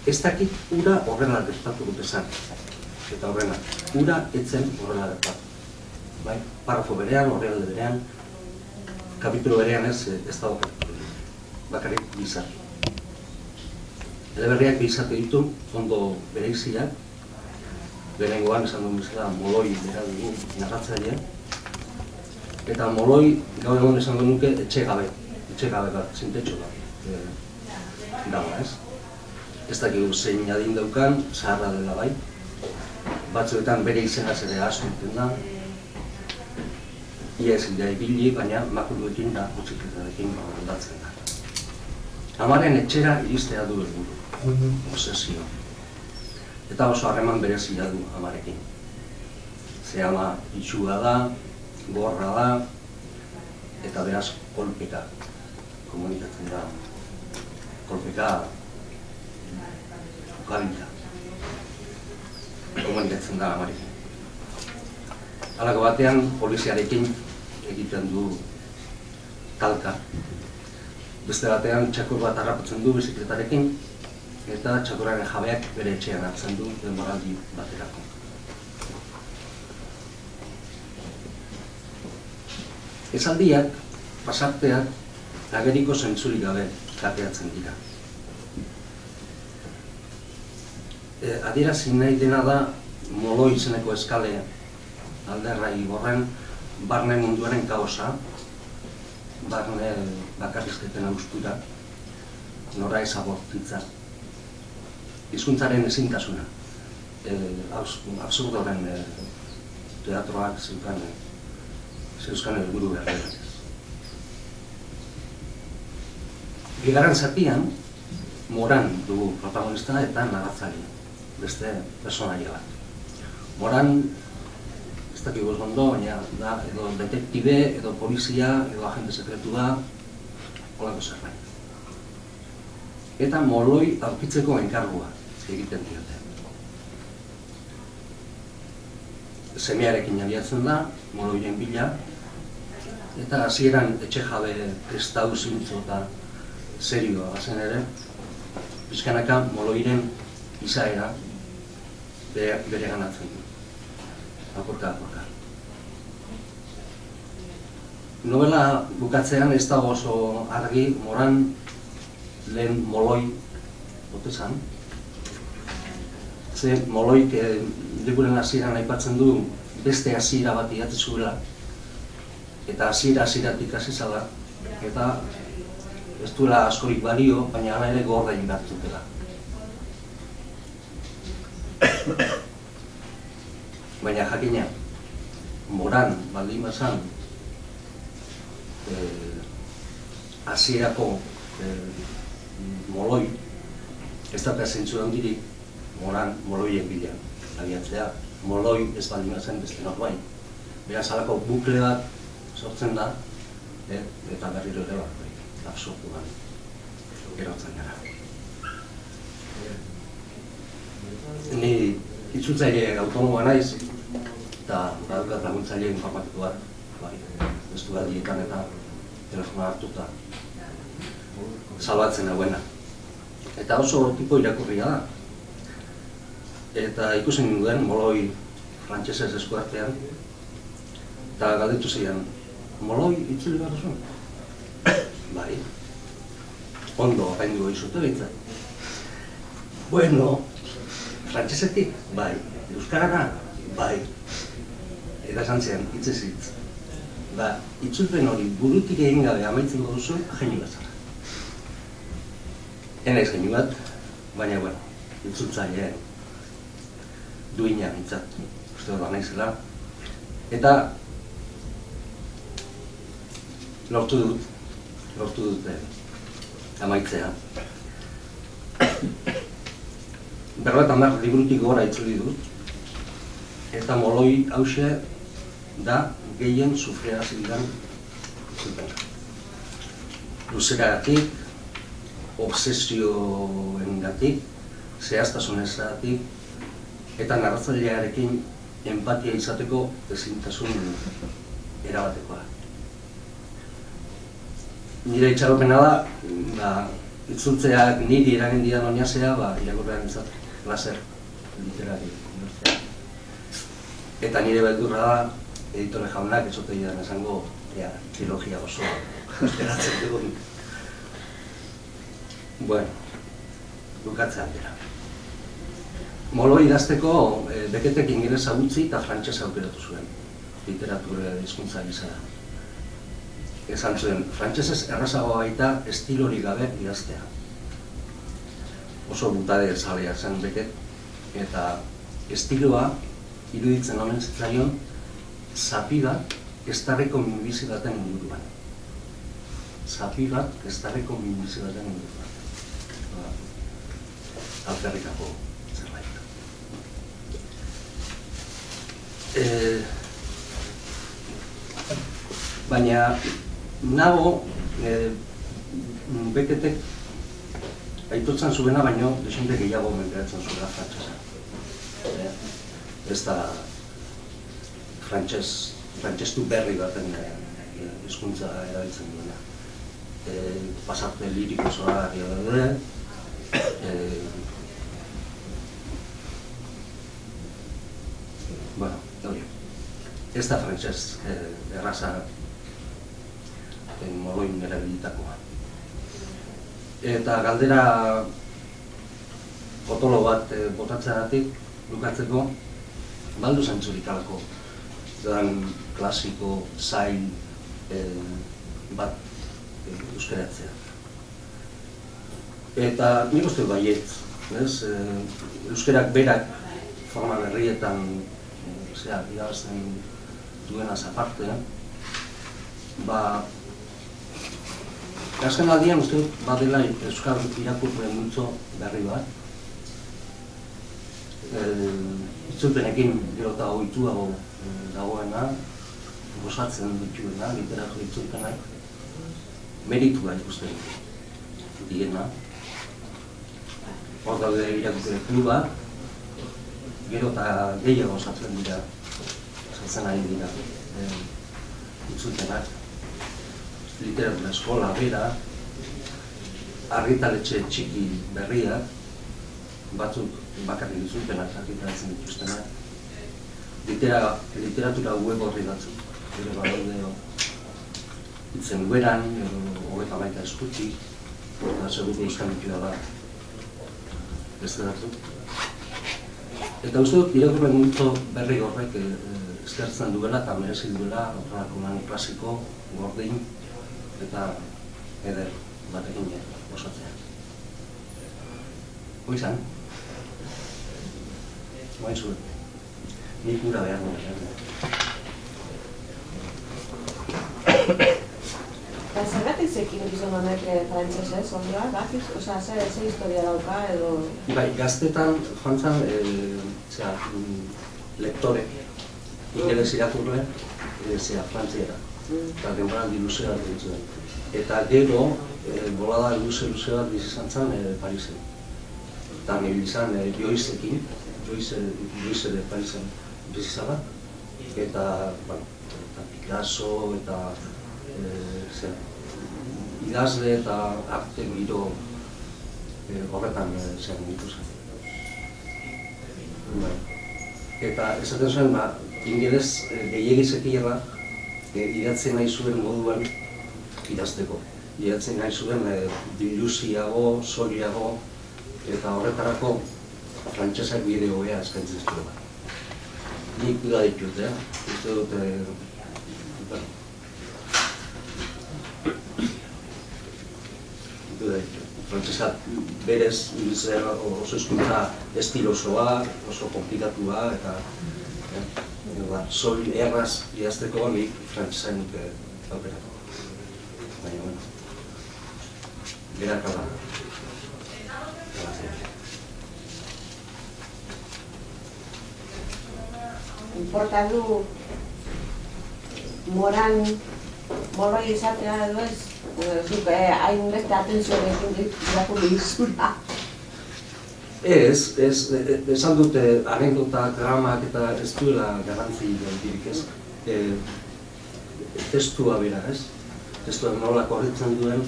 Ez dakit ura horrela gertatu dut esan. Eta horrela, ura etzen horrela gertatu. Bai, parrafo berean, horrealde berean, kapitulo berean ez dago gertatu. Bakarrik bizarri. Eleberriak bizarri ditu, ondo bereiziak, berengoan esan duen bezala Moloi bera dugu narratzailea. Eta Moloi gaur egon esan duen nuke etxegabe bat, zintetxo bat dago, ez? Ez dakigu zein adin daukan, zaharra dela bai. Batzuetan bere izenaz ere asunten da. Ia ezin da ibili, baina makuluekin da, motzikletarekin aldatzen da. Amaren etxera iristea du helburu, obsesio. Eta oso harreman berezia du amarekin. Ze ama itxuga da, gorra da, eta beraz kolpeka komunikatzen da. Kolpeka ukabilta komunikatzen da amarekin. Halako batean poliziarekin egiten du talka. Beste batean txakur bat harrapatzen du bizikletarekin, eta txakurraren jabeak bere etxean hartzen du denboraldi baterako. Esaldiak, pasarteak, ageriko zentzurik gabe kateatzen dira. Adierazi nahi dena da Moloi izeneko eskale alderra igorren barne munduaren kaosa, barne bakarrizketen austura, nora ezabortitza, hizkuntzaren ezintasuna, absurdoren teatroak zeuzkan helburu berberak. Bigarren zatian, Moran dugu protagonista eta narratzailea, beste personaia bat. Moran, ez dakigu ondo, baina da edo detektibe, edo polizia, edo agente sekretua, holako zerbait. Eta Moloi aurkitzeko enkargua egiten diote. Semearekin abiatzen da, Moloiren bila, eta hasieran etxe jabe kristau zintzo eta serioa bazen ere, pixkanaka Moloiren izaera bere ganatzen du. Apurka. Novela bukatzean ez dago oso argi, Moran lehen Moloi botezan. Ze Moloik liburuaren hasieran aipatzen du beste hasiera bat idatzi zuela, eta hasieratik hasi zela, eta ez duela askorik balio, baina hala ere gorda egin behar zutela. Baina jakina, Moran baldin bazan hasierako Moloi, ez da zentzu handirik Moran Moloien bila abiatzea. Moloi ez baldin bazen beste norbait. Beraz halako bukle bat sortzen da, eta berriro ere bat, absurduan gerotzen gara. Ni itzultzaile autonomoa naiz, eta badaukat laguntzaile informatiko bat, estudadietan eta telefona hartuta salbatzen hauena. Eta oso tipo irakurria da. Eta ikusen ninduen Moloi frantsesez eskuartean, eta galdetu zian, Moloi itzuli behar zuen? Bai, ondo apaindu izute behitzat. Bueno, frantsesetik? Bai, euskarara? Bai. Eta esan zian, hitzez hitz. Itzulpen hori burutik egin gabe amaitzen duzu, jeinu bazara. Enaiz jeinu bat, baina, itzultzaileen duina nintzat, uste hori naizela. Eta lortu dut amaitzea. 50 liburutik gora itzuli dut, eta Moloi hauxe da gehien sufriarazi didan itzulpena. Luzeragatik, obsesioengatik, zehaztasunezagatik, eta narratzailearekin empatia izateko ezintasun erabatekoa. Nire itxaropena da, itzultzeak niri eragin didan oinazea, irakurrean izat, laser literari. Eta nire beldurra da, editore jaunak etxote didan esango, trilogia osoa ateratzen dugun. Bueno, bukatze aldera. Molo idazteko Beketek ingelesa utzi eta frantsesa aukeratu zuen, literatura hizkuntza gisa. Esan zuen, frantsesez errazagoa baita estilorik gabe idaztea. Oso butade zalea zen Becket, eta estiloa iruditzen omen zitzaion zapi bat estarreko minbizi baten inguruan. Zapi bat estarreko minbizi baten inguruan. Alferrikako zerbait. Baina nago Becketek aitortzen zuena baino desente gehiago menperatzen zuela frantsesa. Ez da frantsestu berri baten hizkuntza erabiltzen duena. Pasarte liriko zoragarria daude, bueno, hori, ez da frantses erraza Moloin erabilitakoa. Eta galdera potolo bat botatzeagatik bukatzeko, baldu zentzurik alako dan klasiko, zail bat euskaratzea. Eta nik uste baiet, euskarak berak forma berrietan irabazten duenaz aparte, azken aldian uste dut badela euskal irakurle multzo berri bat. Itzulpenekin gero eta ohituago dagoena, gozatzen dituena, literatur itzulpenak, meritua ikusten diena. Hor daude irakurle kluba, gero eta gehiago gozatzen dira, gozatzen ari dira itzulpenak. Literatura eskola bera, argitaletxe txiki berriak, batzuk bakarrik itzulpenak argitaratzen dituztenak, literatura web horri batzuk, gero badaude itzen gueran, hogeita baita eskutik, eta seguru euskan ditu da beste batzuk. Eta uste dut, irakurle multzo berri horrek eskertzen duela eta merezi duela horrelako lan klasiko, gordin, eta eder batekin osatzea. Hoizan? Hoain zuen. Nik ura behar nuen. Zergatik zekin gizon honek frantsesez, ondua, bakiz? Osa, ze historia dauka edo... Bai, gaztetan joan zan, lektore, ingeles irakurle, frantziera. Eta denboraldi luze bat ditzuen. Eta gero, bolada luze bat bizizan zen Parisen. Eta nire izan Joyceekin, Joyce de Parisen bizizan bat. Eta Picasso, eta idazle eta arte giro horretan zen dituzan. Eta esaten zuen, ingeles gehiagizekiela idatzen nahi zuen moduan idazteko. Idatzen nahi zuen dilusiago, soliago, eta horretarako frantsesak bide hobea eskaintzen zuen. Nik da ditut, uste dut... Frantsesak berez oso hizkuntza estilosoa, oso komplikatua, eta sol erraz idazteko nik frantsesa nik aukeratu. Baina, bueno, berak ala. Importa du moran moloi izatea edo ez? Zuk hain beste atentzioarekin irakurri dizula. Ez, esan dute anekdota, dramak eta ez duela garrantzi handirik ez. Testua bera, ez? Testua nola korritzen duen,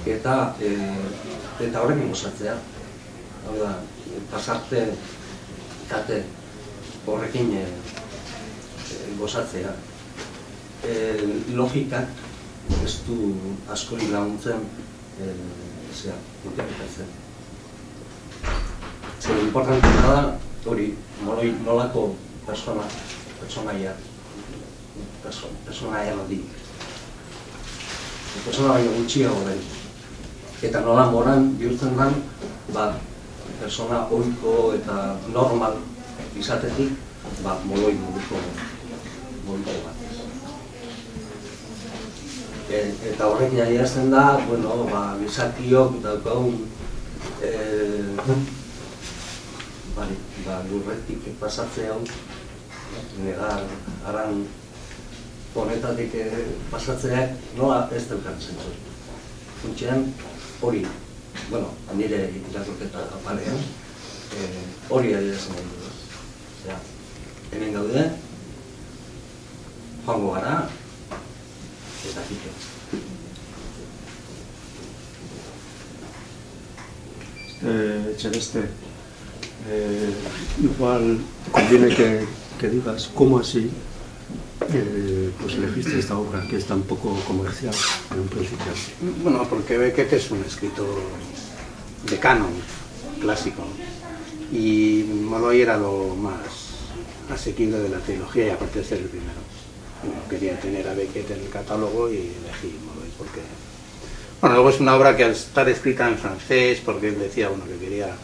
eta horrekin gozatzea. Hau da, pasarte kate horrekin gozatzea. Logikak ez du askori laguntzen interpretatzen. Zer, importantea da, hori, nolako personaia hori. Persona baino gutxiago den. Eta nola moran bihurtzen den, persona ohiko eta normal izatetik, moloi moduko bat. Eta horrekin adierazten da, gizakiok daukagun lurretik pasatze hau, negar aran honetatik pasatzeak nola ez daukan zentzu. Funtsean hori, nire irakurketa apalean, hori adierazten nahi du. Hemen gaude, joango gara, eta kito. Celeste, igual conviene que digas cómo así pues elegiste esta obra que es tan poco comercial en un principio. Bueno, porque Beckett es un escritor de canon clásico y Molloy era lo más asequible de la trilogía y aparte de ser el primero. Quería tener a Beckett en el catálogo y elegí Molloy porque... Bueno, luego es una obra que al estar escrita en francés, porque él decía que quería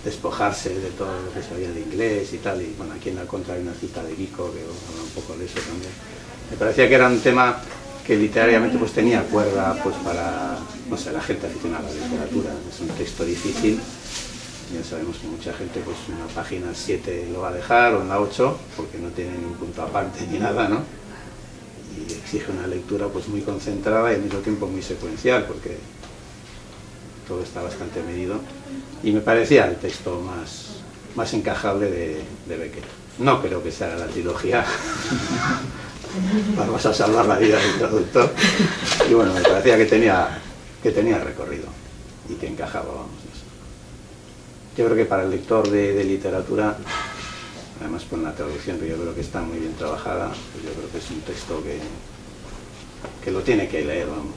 despojarse de todo lo que sabía de inglés y tal, y bueno, aquí en la contra hay una cita de Vico que habla un poco de eso también. Me parecía que era un tema que literariamente pues tenía cuerda pues para, no sé, la gente aficionada a la literatura. Es un texto difícil, ya sabemos que mucha gente pues en la página 7 lo va a dejar o en la 8 porque no tiene ningún punto aparte ni nada, ¿no? Y exige una lectura pues muy concentrada y al mismo tiempo muy secuencial porque todo está bastante medido y me parecía el texto más encajable de Beckett. No creo que sea la trilogía Vamos a salvar la vida del traductor y bueno, me parecía que tenía recorrido y que encajaba, vamos, eso. Yo creo que para el lector de literatura, además con la traducción que yo creo que está muy bien trabajada, pues yo creo que es un texto que lo tiene que leer, vamos.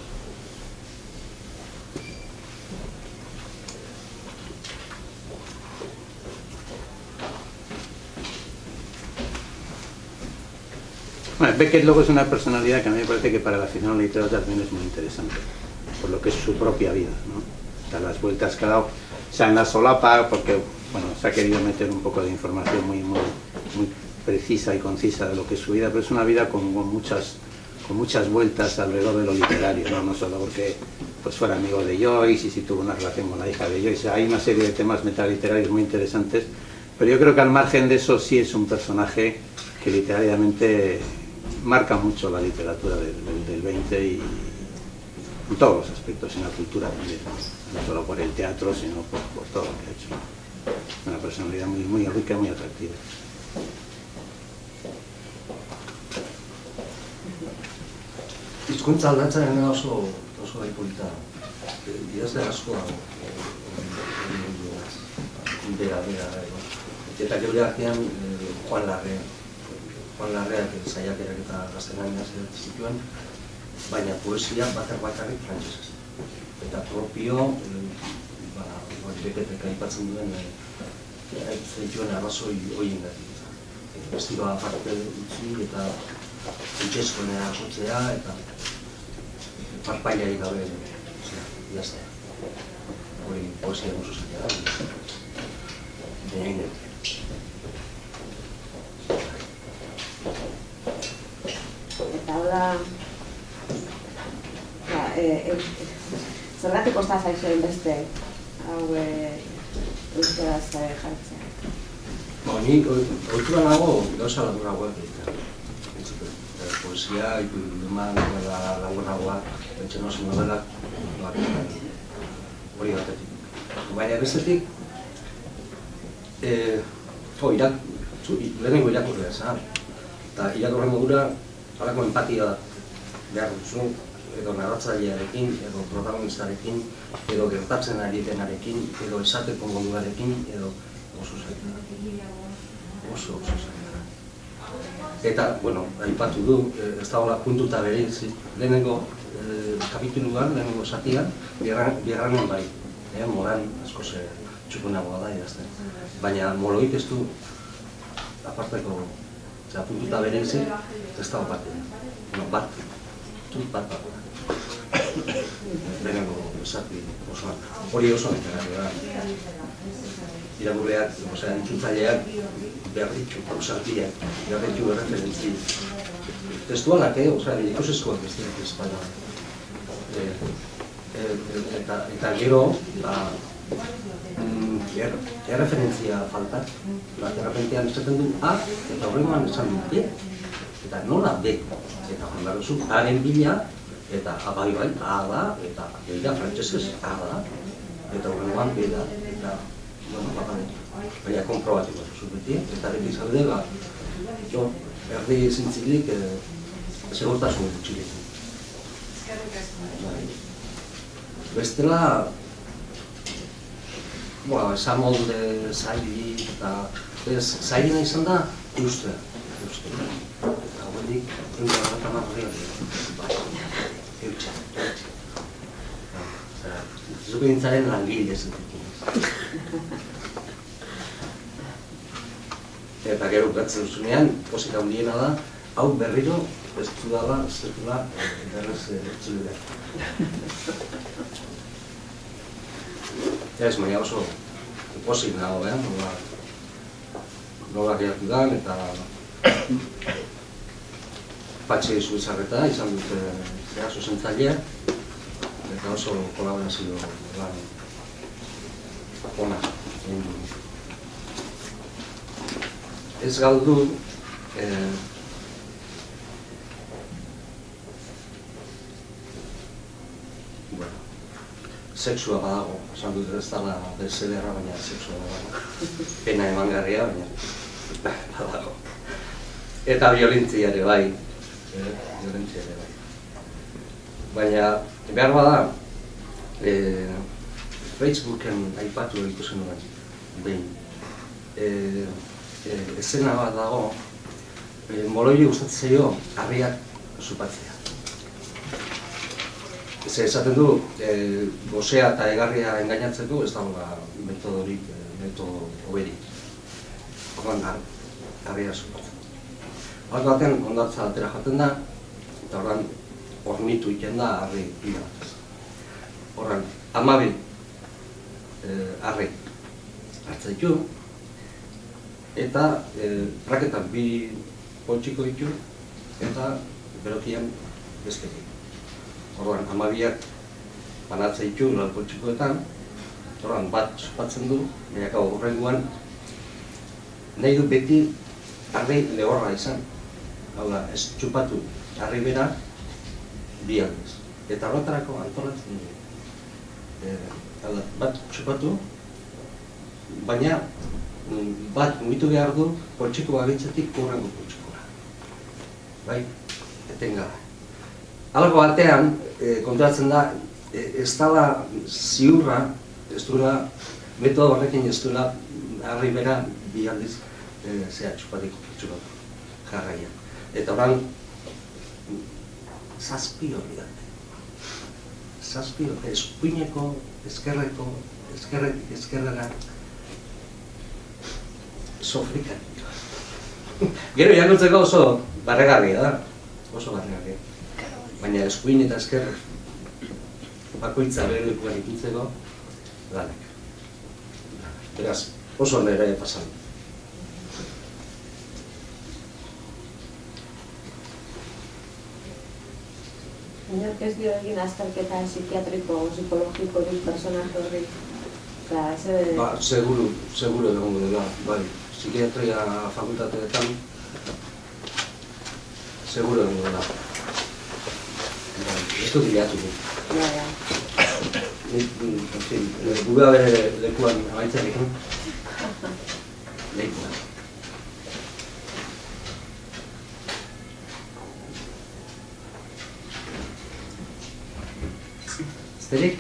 Bueno, Beckett luego es una personalidad que a mí me parece que para la afición a la literatura también es muy interesante, por lo que es su propia vida, ¿no? O sea, las vueltas que ha dado, o sea, en la solapa, porque bueno, se ha querido meter un poco de información muy precisa y concisa de lo que es su vida, pero es una vida con muchas vueltas alrededor de lo literario, no solo porque pues fuera amigo de Joyce y si tuvo una relación con la hija de Joyce. O sea, hay una serie de temas metaliterarios muy interesantes, pero yo creo que al margen de eso sí es un personaje que literariamente marca mucho la literatura del 20 y en todos los aspectos, en la cultura también, no solo por el teatro, sino por todo lo que ha hecho. Una personalidad muy rica y muy atractiva. Hizkuntza aldatzaren oso polita. Idazle asko dago. Bera. Eta geure artean Juan Larreak saiakerak eta gaztelaniaz idatzi zituen, baina poesia bakarrik frantsesez. Eta propio, Beckettek aipatzen duen zituen arrazoi horiengatik. Estiloa aparte utzi eta funtsezkoenera jotzea eta parpailai gabe idaztea. Hori poesia oso zaila da. Eta hola, zergatik kosta zaizuen beste hau euskaraz jartzea? Ni ohitura nago gauza laburragoak egitea. Poesia, ipuruman, laburragoak, pentsionosen novelak, hori batetik. Baina bestetik, lehenengo irakurria zan, eta irakurren modura halako empatia behar duzu, edo narratzailearekin, edo protagonistarekin, edo gertatzen ari denarekin, edo esateko moduarekin, edo oso zaila. Oso zaila. Eta, bueno, aipatu du, ez dagoela puntuta bereiz, lehenengo kapituluan, lehenengo zatian, bigarrenean bai, moran asko txukunagoa da idazten. Baina Moloik ez du aparteko puntuta bereiz, ez dago bat. Bat. Lehenengo zati osoan. Hori oso nekarri da. Irakurleak, entzutzaileak, behar ditu, ausartiak, behar ditu erreferentzi. Testualak, ikusezkoak ez dira espalda. Eta gero, erreferentzia faltak. Erreferentzian esaten du A, eta horrengoan esan du B, eta nola B. Eta jandarozu, A-ren bila, eta bai, A da, eta B da, frantsesez, A da, eta horrengoan B da, eta baina konprobatiko duzu beti, eta beti zaude, erdi zintzilik segurtasun gutxilekin. Bestela, esan molde zaili, eta zailena izan da, ilustrea. Eta hauetik, eta marroria zuko dintzaren langile zentekin. Eta gero bukatzen duzunean, posik handiena da, hau berriro ez dudala, ez dudala, berrez etzulera. Ez, baina oso posik nago, nola geratu da, eta Patxe Suizarreta izan dute zuzentzailea, eta oso kolaborazio lan ona. Ez galdu, sexua badago, esan dut ez dala bestsellerra, baina sexua badago. Pena emangarria, baina badago. Eta violentzia ere bai. Baina, behar bada, Facebooken aipatu ikusen nuen, behin. Eszena bat dago, Moloiri gustatzen zaio harriak zupatzea. Esaten du, gosea eta egarria engainatzeko ez dagoela metodorik, metodo hoberik. Orduan, harria zupatzen. Horrek batean, ondartza altera jaten da, eta horren hornitu iken da harri pila bat. Horren, 12 harri hartza ditu, eta raketan 2 poltsiko ditu, eta berokian bezketik. Horren, 12ak banatzea ditu 4 poltsikoetan, horren bat zupatzen du, baina horrengoan nahi du beti harri lehorra izan. Hau da, ez txupatu harri bera 2 aldiz. Eta horretarako antolatzen du. Hau da, bat txupatu, baina bat mugitu behar du poltsiko babitzetik hurrengo poltsikoa. Bai, etengara. Halako batean, konturatzen da, ez dala ziurra, ez duela, metodo horrekin ez duela harri bera 2 aldiz txupatu jarraian. Eta horren, 7 hori da. 7 hori, eskuineko, ezkerreko, ezkerrera, sofrikan. Gero jangotzeko oso barregarria da, oso barregarria. Baina eskuin eta ezker bakoitza bere lekuan ikitzeko lanak. Beraz, oso nire pasan. Inork ez dio egin azterketa psikiatriko, psikologikorik personaje horri? Seguro egongo dela, bai. Psikiatria fakultateetan, seguro egongo dela. Ez dut bilatu du. Gure bere lekuan amaitzarekin. Lekuan. Besterik?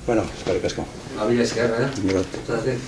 Bueno, eskerrik asko. Abila esker, Gero. Zergatik.